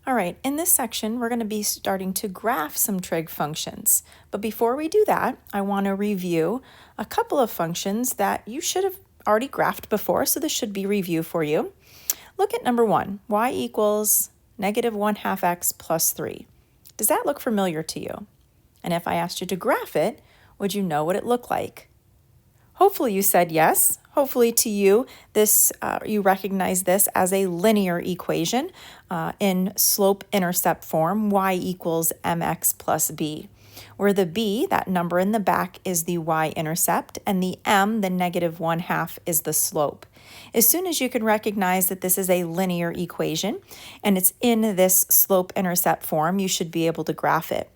All right, in this section, we're going to be starting to graph some trig functions. But before we do that, I want to review a couple of functions that you should have already graphed before, so this should be review for you. Look at number 1, y equals negative 1/2 x plus 3. Does that look familiar to you? And if I asked you to graph it, would you know what it looked like? Hopefully you said yes. Hopefully to you, you recognize this as a linear equation in slope-intercept form, y equals mx plus b, where the b, that number in the back, is the y-intercept, and the m, the negative 1/2, is the slope. As soon as you can recognize that this is a linear equation and it's in this slope-intercept form, you should be able to graph it.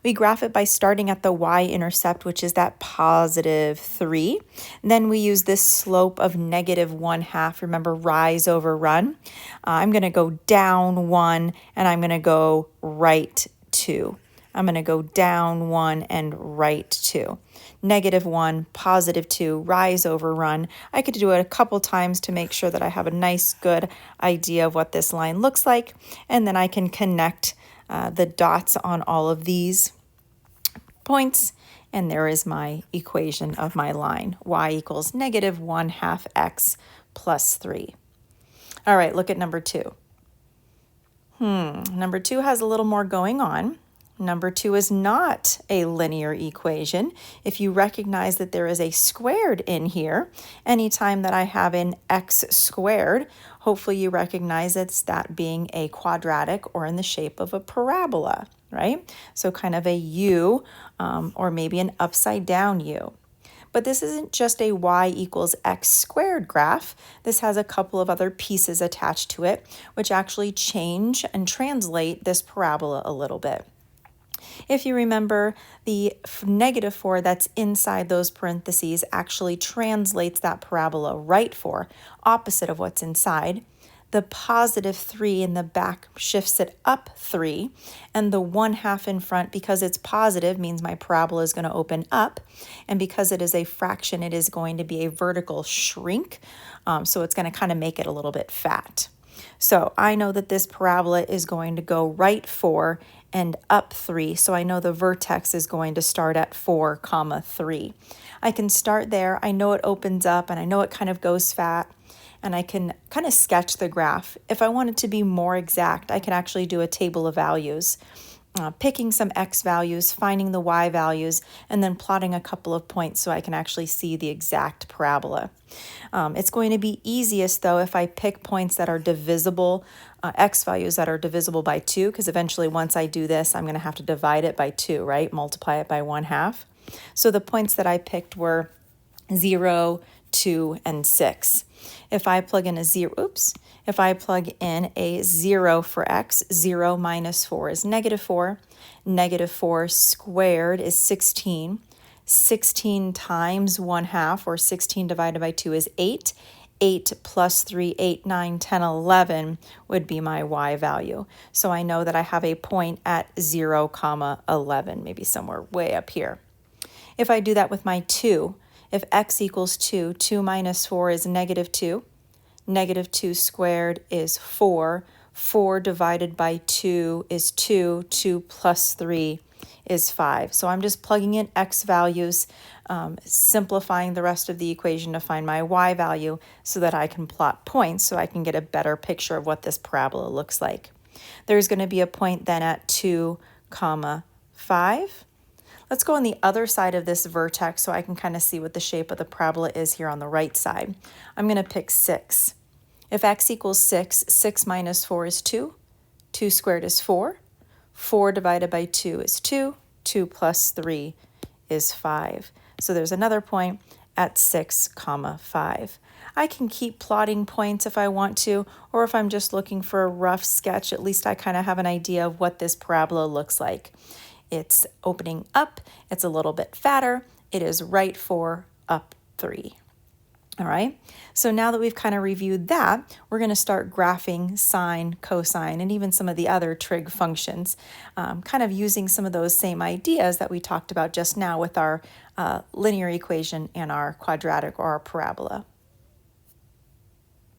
We graph it by starting at the y-intercept, which is that positive 3. Then we use this slope of negative 1/2. Remember, rise over run. I'm going to go down 1, and I'm going to go right 2. I'm going to go down 1 and right 2. Negative 1, positive 2, rise over run. I could do it a couple times to make sure that I have a nice, good idea of what this line looks like, and then I can connect the dots on all of these points, and there is my equation of my line. Y equals negative 1/2 x plus 3. All right, look at number 2. Number 2 has a little more going on. Number 2 is not a linear equation. If you recognize that there is a squared in here, anytime that I have an x squared, hopefully you recognize it's that being a quadratic or in the shape of a parabola, right? So kind of a U or maybe an upside down U. But this isn't just a y equals x squared graph. This has a couple of other pieces attached to it, which actually change and translate this parabola a little bit. If you remember, the negative 4 that's inside those parentheses actually translates that parabola right 4, opposite of what's inside. The positive 3 in the back shifts it up 3, and the 1/2 in front, because it's positive, means my parabola is going to open up, and because it is a fraction, it is going to be a vertical shrink, so it's going to kind of make it a little bit fat. So I know that this parabola is going to go right 4 and up 3, so I know the vertex is going to start at 4, 3. I can start there. I know it opens up, and I know it kind of goes fat, and I can kind of sketch the graph. If I wanted to be more exact, I can actually do a table of values, picking some x values, finding the y values, and then plotting a couple of points so I can actually see the exact parabola. It's going to be easiest, though, if I pick points that are divisible, x values that are divisible by 2, because eventually once I do this, I'm going to have to divide it by 2, right? Multiply it by 1/2. So the points that I picked were 0, 2, and 6. If I plug in a 0 for x, 0 minus 4 is negative 4. Negative 4 squared is 16. 16 times 1/2, or 16 divided by 2, is 8. 8 plus 3, 8, 9, 10, 11 would be my y value. So I know that I have a point at 0, 11, maybe somewhere way up here. If I do that with my 2, if x equals 2, 2 minus 4 is negative 2. Negative 2 squared is 4. 4 divided by 2 is 2. 2 plus 3 is 5. So I'm just plugging in x values, simplifying the rest of the equation to find my y value so that I can plot points so I can get a better picture of what this parabola looks like. There's going to be a point then at 2, 5. Let's go on the other side of this vertex so I can kind of see what the shape of the parabola is here on the right side. I'm going to pick 6. If x equals 6, 6 minus 4 is 2. 2 squared is 4. 4 divided by 2 is 2. 2 plus 3 is 5. So there's another point at 6, 5. I can keep plotting points if I want to, or if I'm just looking for a rough sketch, at least I kind of have an idea of what this parabola looks like. It's opening up, it's a little bit fatter, it is right 4, up 3. All right, so now that we've kind of reviewed that, we're going to start graphing sine, cosine, and even some of the other trig functions, kind of using some of those same ideas that we talked about just now with our linear equation and our quadratic or our parabola.